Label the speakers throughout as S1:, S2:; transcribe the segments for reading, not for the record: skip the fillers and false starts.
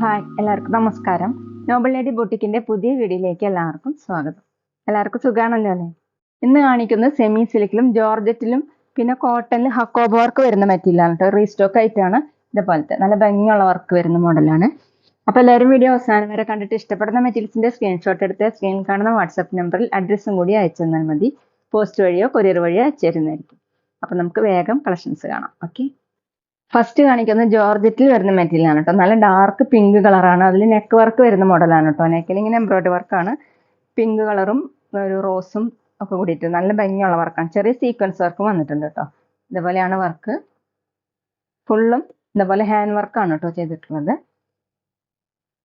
S1: Hi, എല്ലാവർക്കും നമസ്കാരം. Nobel lady ബൊട്ടിക്കിന്റെ പുതിയ വീഡിയോയിലേക്ക് എല്ലാവർക്കും സ്വാഗതം. എല്ലാവർക്കും സുഖാണല്ലോ അല്ലേ? ഇന്ന് കാണിക്കുന്നത് സെമി സിൽക്കിലും ജോർജറ്റിലും പിന്നെ കോട്ടണിൽ ഹക്കോബ വർക്ക് വരുന്ന മെറ്റീരിയലാണ് കേട്ടോ. റീസ്റ്റോക്ക് ആയിട്ടാണ്. ഇതുപോലത്തെ നല്ല ഭംഗിയുള്ള വർക്ക് വരുന്ന മോഡലാണ്. അപ്പോൾ എല്ലാവരും വീഡിയോ അവസാനം വരെ കണ്ടിട്ട് ഇഷ്ടപ്പെടുന്ന മെറ്റീരിയൽസിന്റെ സ്ക്രീൻഷോട്ട് എടുത്ത് സ്ക്രീനിൽ കാണുന്ന വാട്സാപ്പ് നമ്പറിൽ അഡ്രസ്സും കൂടി അയച്ചു തന്നാൽ മതി. പോസ്റ്റ് വഴിയോ കൊറിയർ വഴിയോ അയച്ചു തരുന്നതായിരിക്കും. അപ്പോൾ നമുക്ക് വേഗം കളക്ഷൻസ് കാണാം. ഓക്കെ, ഫസ്റ്റ് കാണിക്കുന്നത് ജോർജറ്റിൽ വരുന്ന മെറ്റീരിയൽ ആണ് കേട്ടോ. നല്ല ഡാർക്ക് പിങ്ക് കളറാണ്. അതിൽ നെക്ക് വർക്ക് വരുന്ന മോഡലാണ് കേട്ടോ. നെക്കിൽ ഇങ്ങനെ എംബ്രോയിഡറി വർക്കാണ്. പിങ്ക് കളറും ഒരു റോസും ഒക്കെ കൂടിയിട്ട് നല്ല ഭംഗിയുള്ള വർക്കാണ്. ചെറിയ സീക്വൻസ് വർക്കും വന്നിട്ടുണ്ട് കേട്ടോ. ഇതുപോലെയാണ് വർക്ക്. ഫുള്ളും ഇതുപോലെ ഹാൻഡ് വർക്കാണ് കേട്ടോ ചെയ്തിട്ടുള്ളത്.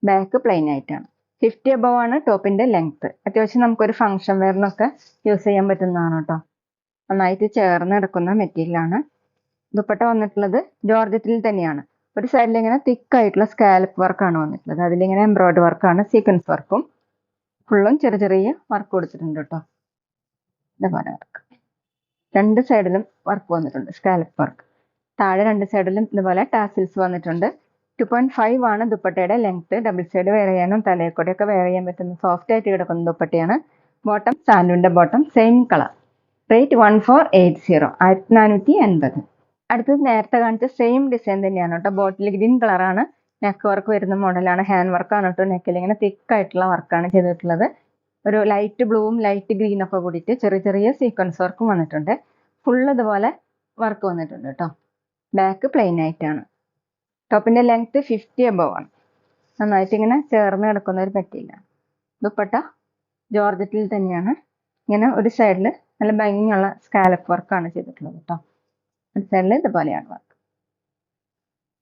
S1: ബാക്ക് പ്ലെയിൻ ആയിട്ടാണ്. 50 above ആണ് ടോപ്പിന്റെ ലെങ്ത്. അത്യാവശ്യം നമുക്കൊരു ഫംഗ്ഷൻ വെയറിനൊക്കെ യൂസ് ചെയ്യാൻ പറ്റുന്നതാണ് കേട്ടോ. നന്നായിട്ട് ചേർന്ന് കിടക്കുന്ന മെറ്റീരിയലാണ്. ദുപ്പട്ട വന്നിട്ടുള്ളത് ജോർജറ്റിൽ തന്നെയാണ്. ഒരു സൈഡിൽ ഇങ്ങനെ തിക്ക് ആയിട്ടുള്ള സ്കാലപ്പ് വർക്കാണ് വന്നിട്ടുള്ളത്. അതിലിങ്ങനെ എംബ്രോയിഡറി വർക്കാണ്, സീക്വൻസ് വർക്കും. ഫുള്ളും ചെറിയ ചെറിയ വർക്ക് കൊടുത്തിട്ടുണ്ട് കേട്ടോ. ഇതുപോലെ വർക്ക് രണ്ട് സൈഡിലും വർക്ക് വന്നിട്ടുണ്ട്, സ്കാലപ്പ് വർക്ക്. താഴെ രണ്ട് സൈഡിലും ഇതുപോലെ ടാസിൽസ് വന്നിട്ടുണ്ട്. 2.5 ആണ് ദുപ്പട്ടയുടെ ലെങ്ത്. ഡബിൾ സൈഡ് വെയർ ചെയ്യാനും തലയെക്കൂടെയൊക്കെ വെയർ ചെയ്യാൻ പറ്റുന്ന സോഫ്റ്റ് ആയിട്ട് കിടക്കുന്ന ദുപ്പട്ടയാണ്. ബോട്ടം സാൻഡൂന്റെ ബോട്ടം സെയിം കളർ. റേറ്റ് 1480, 1480. അടുത്തത് നേരത്തെ കാണിച്ച സെയിം ഡിസൈൻ തന്നെയാണ് കേട്ടോ. ബോട്ടിൽ ഗ്രീൻ കളറാണ്. നെക്ക് വർക്ക് വരുന്ന മോഡലാണ്. ഹാൻഡ് വർക്കാണ് കേട്ടോ. നെക്കിൽ ഇങ്ങനെ തിക്ക് ആയിട്ടുള്ള വർക്കാണ് ചെയ്തിട്ടുള്ളത്. ഒരു ലൈറ്റ് ബ്ലൂവും ലൈറ്റ് ഗ്രീനും ഒക്കെ കൂടിയിട്ട് ചെറിയ ചെറിയ സീക്വൻസ് വർക്കും വന്നിട്ടുണ്ട്. ഫുൾ ഇതുപോലെ വർക്ക് വന്നിട്ടുണ്ട് കേട്ടോ. ബാക്ക് പ്ലെയിൻ ആയിട്ടാണ്. ടോപ്പിന്റെ ലെങ്ത് 50 above ആണ്. നന്നായിട്ട് ഇങ്ങനെ ചേർന്ന് കിടക്കുന്ന ഒരു മെറ്റീരിയലാണ്. ദുപ്പട്ട ജോർജറ്റിൽ തന്നെയാണ്. ഇങ്ങനെ ഒരു സൈഡിൽ നല്ല ഭംഗിയുള്ള സ്കാലപ്പ് വർക്കാണ് ചെയ്തിട്ടുള്ളത് കേട്ടോ. ഒരു സൈഡിൽ ഇതുപോലെയാണ് വർക്ക്.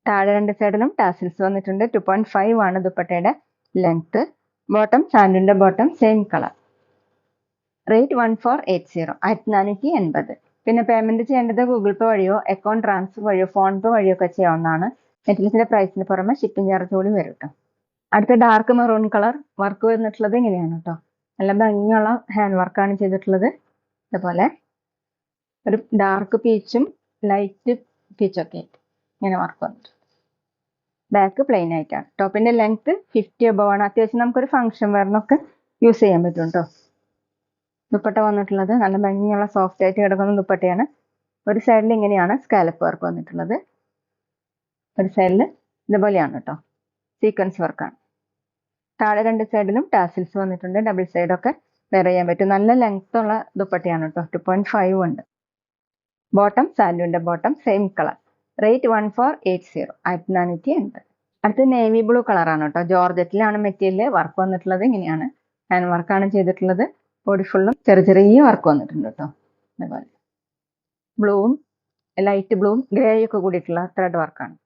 S1: താഴെ രണ്ട് സൈഡിലും ടാസിൽസ് വന്നിട്ടുണ്ട്. 2.5 ആണ് ദുപ്പട്ടയുടെ ലെങ്ത്. ബോട്ടം സാൻഡൂന്റെ ബോട്ടം സെയിം കളർ. റേറ്റ് 1480, 1480. പിന്നെ പേയ്മെന്റ് ചെയ്യേണ്ടത് ഗൂഗിൾ പേ വഴിയോ അക്കൗണ്ട് ട്രാൻസ്ഫർ വഴിയോ ഫോൺ പേ വഴിയോ ഒക്കെ ചെയ്യാവുന്നതാണ്. മെറ്റീരിയൽസിന്റെ പ്രൈസിന് പുറമെ ഷിപ്പിംഗ് ചാർജ് കൂടി വരും കേട്ടോ. അടുത്ത ഡാർക്ക് മെറൂൺ കളർ വർക്ക് വന്നിട്ടുള്ളത് ഇങ്ങനെയാണ് കേട്ടോ. നല്ല ഭംഗിയുള്ള ഹാൻഡ് വർക്കാണ് ചെയ്തിട്ടുള്ളത്. ഇതുപോലെ ഒരു ഡാർക്ക് പീച്ചും ലൈറ്റ് പീച്ചൊക്കെ ആയിട്ട് ഇങ്ങനെ വർക്ക് വന്നിട്ടുണ്ട്. ബാക്ക് പ്ലെയിൻ ആയിട്ടാണ്. ടോപ്പിന്റെ ലെങ്ത് 50 above ആണ്. അത്യാവശ്യം നമുക്കൊരു ഫംഗ്ഷൻ വെയറിനൊക്കെ യൂസ് ചെയ്യാൻ പറ്റും കേട്ടോ. ദുപ്പട്ട വന്നിട്ടുള്ളത് നല്ല ഭംഗിയുള്ള സോഫ്റ്റ് ആയിട്ട് കിടക്കുന്ന ദുപ്പട്ടയാണ്. ഒരു സൈഡിൽ ഇങ്ങനെയാണ് സ്കാലപ്പ് വർക്ക് വന്നിട്ടുള്ളത്. ഒരു സൈഡിൽ ഇതുപോലെയാണ് കേട്ടോ, സീക്വൻസ് വർക്കാണ്. താഴെ രണ്ട് സൈഡിലും ടാസിൽസ് വന്നിട്ടുണ്ട്. ഡബിൾ സൈഡൊക്കെ വെയർ ചെയ്യാൻ പറ്റും. നല്ല ലെങ്ത് ഉള്ള ദുപ്പട്ടയാണ് കേട്ടോ. 2.5 ഉണ്ട്. ബോട്ടം സാൻഡൂന്റെ ബോട്ടം സെയിം കളർ. റേറ്റ് 1480, 1480. അടുത്ത് നേവി ബ്ലൂ കളറാണ് കേട്ടോ. ജോർജറ്റിലാണ് മെറ്റീരിയൽ. വർക്ക് വന്നിട്ടുള്ളത് ഇങ്ങനെയാണ്. ഹാൻഡ് വർക്കാണ് ചെയ്തിട്ടുള്ളത്. ബോഡി ഫുള്ളും ചെറിയ ചെറിയ വർക്ക് വന്നിട്ടുണ്ട് കേട്ടോ. അതുപോലെ ബ്ലൂവും ലൈറ്റ് ബ്ലൂവും ഗ്രേ ഒക്കെ കൂടിയിട്ടുള്ള ത്രെഡ് വർക്കാണ്.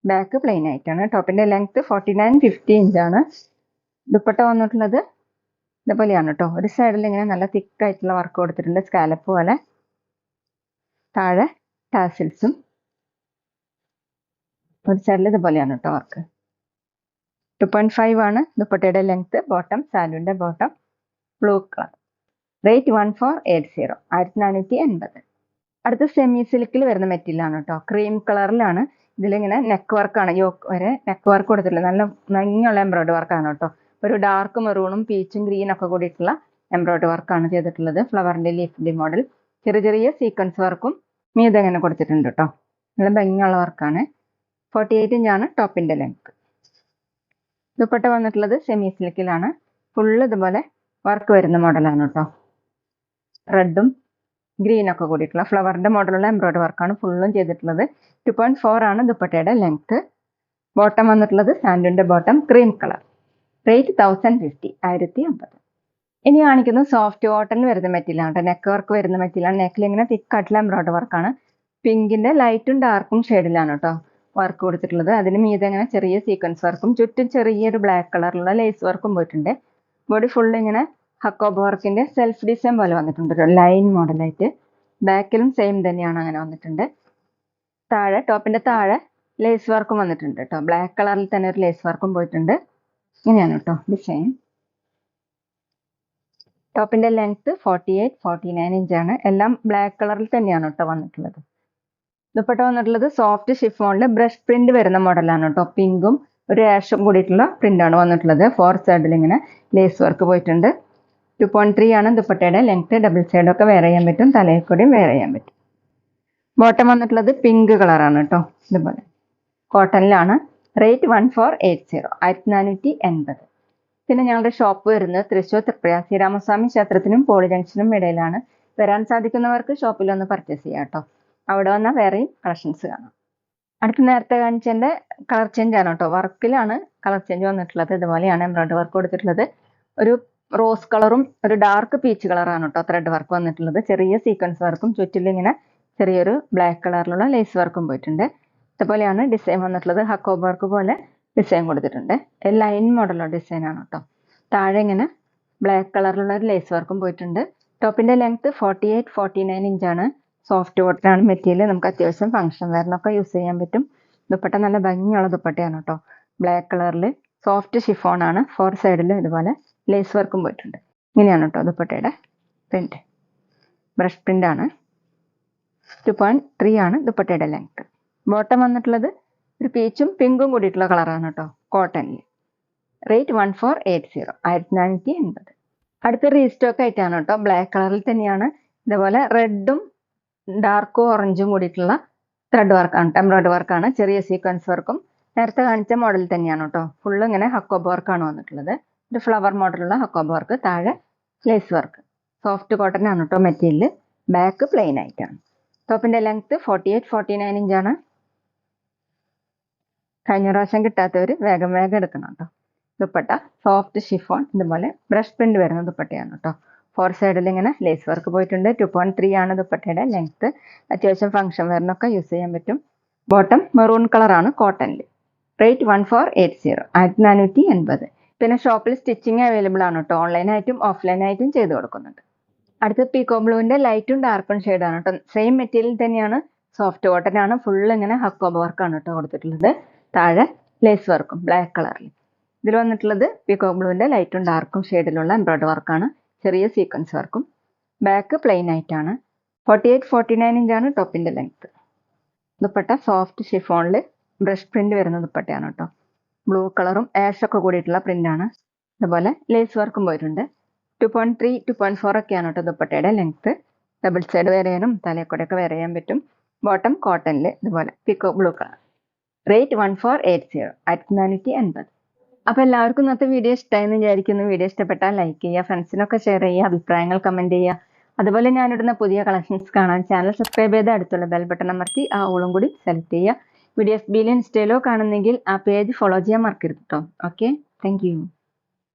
S1: ബാക്ക് പ്ലെയിൻ ആയിട്ടാണ്. ടോപ്പിന്റെ ലെങ്ത് 49-50 ഇഞ്ചാണ്. ദുപ്പട്ട വന്നിട്ടുള്ളത് ഇതുപോലെയാണ് കേട്ടോ. ഒരു സൈഡിൽ ഇങ്ങനെ നല്ല തിക്ക് ആയിട്ടുള്ള വർക്ക് കൊടുത്തിട്ടുണ്ട്, സ്കാലപ്പ് പോലെ. താഴെ ടാസിൽസും. ഒരു സൈഡിൽ ഇതുപോലെയാണ് കേട്ടോ വർക്ക്. 2.5 ആണ് ദുപ്പട്ടയുടെ ലെങ്ത്. ബോട്ടം സാൻഡൂന്റെ ബോട്ടം ബ്ലൂ കളർ. റേറ്റ് 1480, 1480. അടുത്ത സെമി സിൽക്കിൽ വരുന്ന മെറ്റീരിയൽ ആണ് കേട്ടോ. ക്രീം കളറിലാണ്. ഇതിലിങ്ങനെ നെക്ക് വർക്കാണ്. യോക്ക് വരെ നെക്ക് വർക്ക് കൊടുത്തിട്ടുള്ളത്. നല്ല ഭംഗിയുള്ള എംബ്രോയിഡറി വർക്കാണ് കേട്ടോ. ഒരു ഡാർക്ക് മെറൂണും പീച്ചും ഗ്രീനും ഒക്കെ കൂടിയിട്ടുള്ള എംബ്രോയിഡറി വർക്കാണ് ചെയ്തിട്ടുള്ളത്. ഫ്ലവറിന്റെ ലീഫിന്റെ മോഡൽ. ചെറിയ ചെറിയ സീക്വൻസ് വർക്കും മീതെ അങ്ങനെ കൊടുത്തിട്ടുണ്ട് കേട്ടോ. നല്ല ഭംഗിയുള്ള വർക്കാണ്. 48 ഇഞ്ചാണ് ടോപ്പിന്റെ ലെങ്ത്. ദുപ്പട്ട വന്നിട്ടുള്ളത് സെമി സിൽക്കിലാണ്. ഫുള്ള് ഇതുപോലെ വർക്ക് വരുന്ന മോഡലാണ് കേട്ടോ. റെഡും ഗ്രീനൊക്കെ കൂടിയിട്ടുള്ള ഫ്ലവറിന്റെ മോഡലുള്ള എംബ്രോയിഡറി വർക്കാണ് ഫുള്ളും ചെയ്തിട്ടുള്ളത്. 2.4 ആണ് ദുപ്പട്ടയുടെ ലെങ്ത്. ബോട്ടം വന്നിട്ടുള്ളത് സാൻഡൂന്റെ ബോട്ടം ക്രീം കളർ. റേറ്റ് 1050, 1050. ഇനി കാണിക്കുന്നത് സോഫ്റ്റ് കോട്ടണിൽ വരുന്ന മെറ്റീരിയലാണ് കേട്ടോ. നെക്ക് വർക്ക് വരുന്ന മെറ്റീരിയലാണ്. നെക്കിൽ ഇങ്ങനെ തിക്കായിട്ടുള്ള എംബ്രോയിഡറി വർക്കാണ്. പിങ്കിന്റെ ലൈറ്റും ഡാർക്കും ഷെയ്ഡിലാണ് കേട്ടോ വർക്ക് കൊടുത്തിട്ടുള്ളത്. അതിന് മീതെ ഇങ്ങനെ ചെറിയ സീക്വൻസ് വർക്കും ചുറ്റും ചെറിയൊരു ബ്ലാക്ക് കളറിലുള്ള ലേസ് വർക്കും പോയിട്ടുണ്ട്. ബോഡി ഫുൾ ഇങ്ങനെ ഹക്കോബ വർക്കിന്റെ സെൽഫ് ഡിസൈൻ പോലെ വന്നിട്ടുണ്ട്, ലൈൻ മോഡലായിട്ട്. ബാക്കിലും സെയിം തന്നെയാണ്, അങ്ങനെ വന്നിട്ടുണ്ട്. താഴെ ടോപ്പിന്റെ താഴെ ലേസ് വർക്കും വന്നിട്ടുണ്ട് കേട്ടോ. ബ്ലാക്ക് കളറിൽ തന്നെ ഒരു ലേസ് വർക്കും പോയിട്ടുണ്ട്. ഇങ്ങനെയാണ് കേട്ടോ ഡിസൈൻ. ടോപ്പിന്റെ ലെങ്ത് 48-49 ഇഞ്ചാണ്. എല്ലാം ബ്ലാക്ക് കളറിൽ തന്നെയാണ് കേട്ടോ വന്നിട്ടുള്ളത്. ദുപ്പട്ട വന്നിട്ടുള്ളത് സോഫ്റ്റ് ഷിഫോണിൽ ബ്രഷ് പ്രിന്റ് വരുന്ന മോഡലാണ് കേട്ടോ. പിങ്കും ഒരു ആഷും കൂടിയിട്ടുള്ള പ്രിന്റാണ് വന്നിട്ടുള്ളത്. 4 സൈഡിൽ ഇങ്ങനെ ലേസ് വർക്ക് പോയിട്ടുണ്ട്. 2.3 ആണ് ദുപ്പട്ടയുടെ ലെങ്ത്. ഡബിൾ സൈഡൊക്കെ വെയർ ചെയ്യാൻ പറ്റും, തലയിൽ കൂടിയും വെയർ ചെയ്യാൻ പറ്റും. ബോട്ടം വന്നിട്ടുള്ളത് പിങ്ക് കളറാണ് കേട്ടോ. ഇതുപോലെ കോട്ടണിലാണ്. റേറ്റ് 1480, 1480. പിന്നെ ഞങ്ങളുടെ ഷോപ്പ് വരുന്നത് തൃശ്ശൂർ തൃപ്രയ ശ്രീരാമസ്വാമി ക്ഷേത്രത്തിനും പോളി ജംഗ്ഷനും ഇടയിലാണ്. വരാൻ സാധിക്കുന്നവർക്ക് ഷോപ്പിൽ ഒന്ന് പർച്ചേസ് ചെയ്യാം കേട്ടോ. അവിടെ വന്നാൽ വേറെയും കളക്ഷൻസ് കാണാം. അടുത്ത നേരത്തെ കാണിച്ചതിൻ്റെ കളർ ചേഞ്ച് ആണ് കേട്ടോ. വർക്കിലാണ് കളർ ചേഞ്ച് വന്നിട്ടുള്ളത്. ഇതുപോലെയാണ് എംബ്രോയിഡറി വർക്ക് കൊടുത്തിട്ടുള്ളത്. ഒരു റോസ് കളറും ഒരു ഡാർക്ക് പീച്ച് കളറാണ് കേട്ടോ ത്രെഡ് വർക്ക് വന്നിട്ടുള്ളത്. ചെറിയ സീക്വൻസ് വർക്കും ചുറ്റിലും ഇങ്ങനെ ചെറിയൊരു ബ്ലാക്ക് കളറിലുള്ള ലേസ് വർക്കും പോയിട്ടുണ്ട്. ഇതുപോലെയാണ് ഡിസൈൻ വന്നിട്ടുള്ളത്. ഹക്കോ വർക്ക് പോലെ ഡിസൈൻ കൊടുത്തിട്ടുണ്ട്. ലൈൻ മോഡലുള്ള ഡിസൈനാണ് കേട്ടോ. താഴെ ഇങ്ങനെ ബ്ലാക്ക് കളറിലുള്ള ഒരു ലേസ് വർക്കും പോയിട്ടുണ്ട്. ടോപ്പിൻ്റെ ലെങ്ത് 48-49 ഇഞ്ചാണ്. സോഫ്റ്റ് കോട്ടനാണ് മെറ്റീരിയൽ. നമുക്ക് അത്യാവശ്യം ഫംഗ്ഷൻ വെയറിനൊക്കെ യൂസ് ചെയ്യാൻ പറ്റും. ദുപ്പട്ട നല്ല ഭംഗിയുള്ള ദുപ്പട്ടയാണ് കേട്ടോ. ബ്ലാക്ക് കളറിൽ സോഫ്റ്റ് ഷിഫോണാണ്. 4 സൈഡിൽ ഇതുപോലെ ലേസ് വർക്കും പോയിട്ടുണ്ട്. ഇങ്ങനെയാണ് കേട്ടോ ദുപ്പട്ടയുടെ പ്രിന്റ്. ബ്രഷ് പ്രിന്റ് ആണ്. 2.3 ആണ് ദുപ്പട്ടയുടെ ലെങ്ത്. ബോട്ടം വന്നിട്ടുള്ളത് ഒരു പീച്ചും പിങ്കും കൂടിയിട്ടുള്ള കളറാണ് കേട്ടോ. കോട്ടണിൽ. റേറ്റ് 1480, 1480. അടുത്ത റീസ്റ്റോക്ക് ആയിട്ടാണ് കേട്ടോ. ബ്ലാക്ക് കളറിൽ തന്നെയാണ്. ഇതുപോലെ റെഡും ഡാർക്ക് ഓറഞ്ചും കൂടിയിട്ടുള്ള ത്രെഡ് വർക്കാണ്, എംബ്രോയിഡറി വർക്കാണ്. ചെറിയ സീക്വൻസ് വർക്കും നേരത്തെ കാണിച്ച മോഡൽ തന്നെയാണ് കേട്ടോ. ഫുള്ള് ഇങ്ങനെ ഹക്കോബ വർക്കാണ് വന്നിട്ടുള്ളത്. ഒരു ഫ്ലവർ മോഡലുള്ള ഹക്കോബ വർക്ക്. താഴെ ലേസ് വർക്ക്. സോഫ്റ്റ് കോട്ടൺ ആണ് കേട്ടോ മെറ്റീരിയൽ. ബാക്ക് പ്ലെയിൻ ആയിട്ടാണ്. ടോപ്പിൻ്റെ ലെങ്ത് 48-49 ഇഞ്ചാണ്. കഴിഞ്ഞ പ്രാവശ്യം കിട്ടാത്തവർ വേഗം എടുക്കണം കേട്ടോ. Dupatta soft chiffon. ഇതുപോലെ ബ്രഷ് പ്രിന്റ് വരുന്ന ദുപ്പട്ടയാണ് കേട്ടോ. 4 സൈഡിൽ ഇങ്ങനെ ലേസ് വർക്ക് പോയിട്ടുണ്ട്. 2.3 ആണ് ദുപ്പട്ടയുടെ ലെങ്ത്. അത്യാവശ്യം ഫംഗ്ഷൻ വെയറിനൊക്കെ യൂസ് ചെയ്യാൻ പറ്റും. ബോട്ടം മെറൂൺ കളറാണ് കോട്ടണിൽ. റേറ്റ് 1480, 1480. പിന്നെ ഷോപ്പിൽ സ്റ്റിച്ചിങ് അവൈലബിൾ ആണ് കേട്ടോ. ഓൺലൈനായിട്ടും ഓഫ്ലൈനായിട്ടും ചെയ്ത് കൊടുക്കുന്നുണ്ട്. അടുത്ത പീക്കോ ബ്ലൂവിൻ്റെ ലൈറ്റും ഡാർക്കും ഷെയ്ഡാണ് കേട്ടോ. സെയിം മെറ്റീരിയൽ തന്നെയാണ്. സോഫ്റ്റ് കോട്ടൺ ആണ്. ഫുള്ള് ഇങ്ങനെ ഹക്കോബ വർക്കാണ് കേട്ടോ കൊടുത്തിട്ടുള്ളത്. താഴെ ലേസ് വർക്കും ബ്ലാക്ക് കളറിൽ. ഇതിൽ വന്നിട്ടുള്ളത് പീക്കോ ബ്ലൂവിൻ്റെ ലൈറ്റും ഡാർക്കും ഷെയ്ഡിലുള്ള എംബ്രോയിഡറി വർക്കാണ്. ചെറിയ സീക്വൻസ് വർക്കും. ബാക്ക് പ്ലെയിൻ ആയിട്ടാണ്. 48-49 ഇഞ്ചാണ് ടോപ്പിൻ്റെ ലെങ്ത്. ദുപ്പട്ട സോഫ്റ്റ് ഷിഫോണിൽ ബ്രഷ് പ്രിന്റ് വരുന്ന ദുപ്പട്ടയാണ് കേട്ടോ. ബ്ലൂ കളറും ആഷൊക്കെ കൂടിയിട്ടുള്ള പ്രിന്റാണ്. അതുപോലെ ലേസ് വർക്കും പോയിട്ടുണ്ട്. 2.3, 2.4 ഒക്കെയാണ് കേട്ടോ ദുപ്പട്ടയുടെ ലെങ്ത്. ഡബിൾ സൈഡ് വെയർ ചെയ്യാനും തലയൊക്കെ വെയർ ചെയ്യാൻ പറ്റും. ബോട്ടം കോട്ടണിൽ ഇതുപോലെ പിക്കോ ബ്ലൂ കളർ. റേറ്റ് 1480, 1480. അപ്പോൾ എല്ലാവർക്കും ഇന്നത്തെ വീഡിയോ ഇഷ്ടമായെന്ന് വിചാരിക്കുന്നു. വീഡിയോ ഇഷ്ടപ്പെട്ടാൽ ലൈക്ക് ചെയ്യുക, ഫ്രണ്ട്സിനൊക്കെ ഷെയർ ചെയ്യുക, അഭിപ്രായങ്ങൾ കമൻറ്റ് ചെയ്യുക. അതുപോലെ ഞാനിടുന്ന പുതിയ കളക്ഷൻസ് കാണാൻ ചാനൽ സബ്സ്ക്രൈബ് ചെയ്ത് അടുത്തുള്ള ബെൽ ബട്ടൺ അമർത്തി ആ ഓളും കൂടി സെലക്ട് ചെയ്യുക. വീഡിയോ FB-യിലോ ഇൻസ്റ്റയിലോ കാണുന്നെങ്കിൽ ആ പേജ് ഫോളോ ചെയ്യാൻ മറക്കരുത് കേട്ടോ. Okay, thank you.